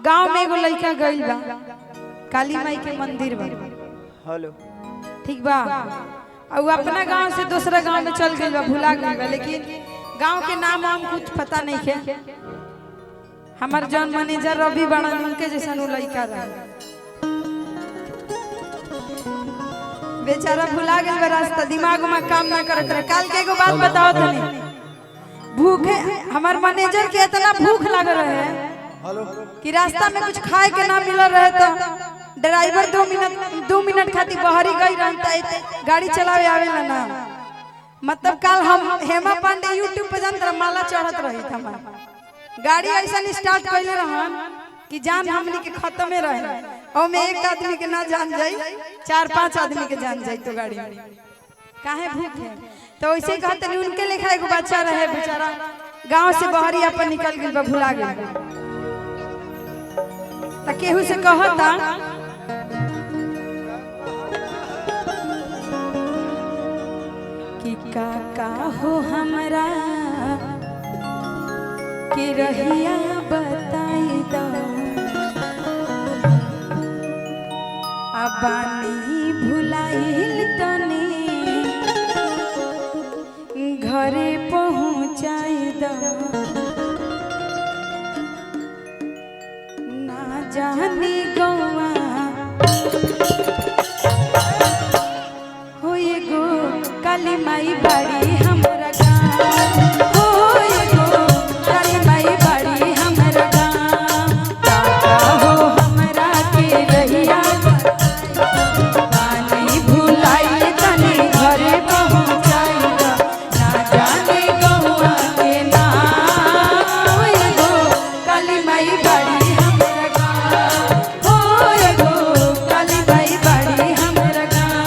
गांव में एगो लड़का गइल बा काली माई के मंदिर बा। हेलो ठीक बा। और वो अपना गांव से दूसरा गांव में चल गइल बा, भुला गइल बा, लेकिन गांव के नाम हम कुछ पता नहीं है। हमार जौन मैनेजर रवि बड़ा उनके जैसा लड़का रहा, बेचारा भुला गइल बा रास्ता, दिमाग में काम ना करत रहे। काल के एगो बात बताओ तनी, भूखे हमार मैनेजर के इतना भूख लग रहे है कि रास्ता में कुछ खाए के ना मिल रहे तो ड्राइवर 2 मिनट खातिर बहरी गई रहता गाड़ी चलावे आवेला ना। मतलब कल हम हेमा पांडे यूट्यूब पे जानते माला चढ़त रही हमार गाड़ी ऐसा स्टार्ट कैले रहन कि जान हमनी के खत्म रहे, और में एक आदमी के ना जान जाई 4-5 आदमी के जान जाई तो गाड़ी में काहे भूख है। तो वैसे ही कहते नहीं उनके लेखा एगो बच्चा रहे बेचारा गांव से बहरी अपन निकल गइल बा, भुला गइल त केहू से कहता कि काका हो हमरा के रहिया बताई दो, अबानी भुलाइल तने घरे पहुँचाई दो, ना जाने गौआ हो एगो काली माई बाड़ी हमरा गाँव, हो एगो काली माई बाड़ी हमरा गाँव, काका हो हमरा के रहिया पानी भुलाई तने घरे पहुँचाई दो, ना जाने गौआ के नाम, एगो काली माई बाड़ी हमरा गाँव, हो एगो काली माई बाड़ी हमरा गाँव।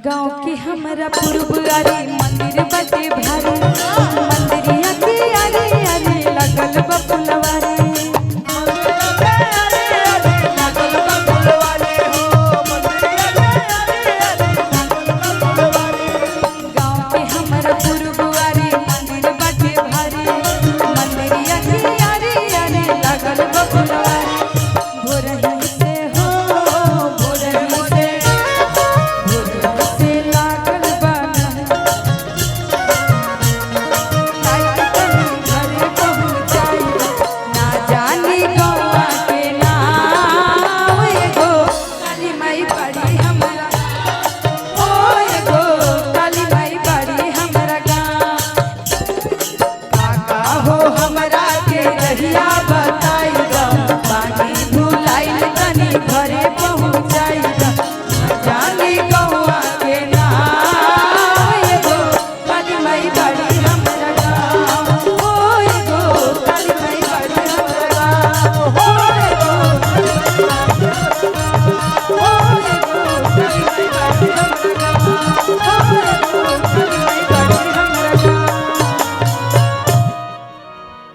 गाँव के हमरा पुरबारी मंदिर बाटे भारी, मंदिरिया के आगे आगे लगल बा फुलवारी, गाँव के हमरा पुरबारी मंदिर बाटे भारी, मंदिरिया के आगे आगे लगल बा फुलवारी, भोरही से हो भोरही से लागल बा घरे पहुँचाई, ना जानी गौआ के नाम, एगो काली माई बाड़ी हमरा, ओ एगो काली माई बाड़ी हमरा गाँव, काका हो हमरा के रहिया बताई दो, पानी भुलाइल तनी घरे पहुँचाई दो, ना जानी गौआ के नाम, एगो काली माई बाड़ी हमरा गाँव, ओ एगो काली माई बाड़ी हमरा गाँव, ओ एगो काली माई बाड़ी हमरा गाँव, ओ एगो काली माई बाड़ी हमरा गाँव।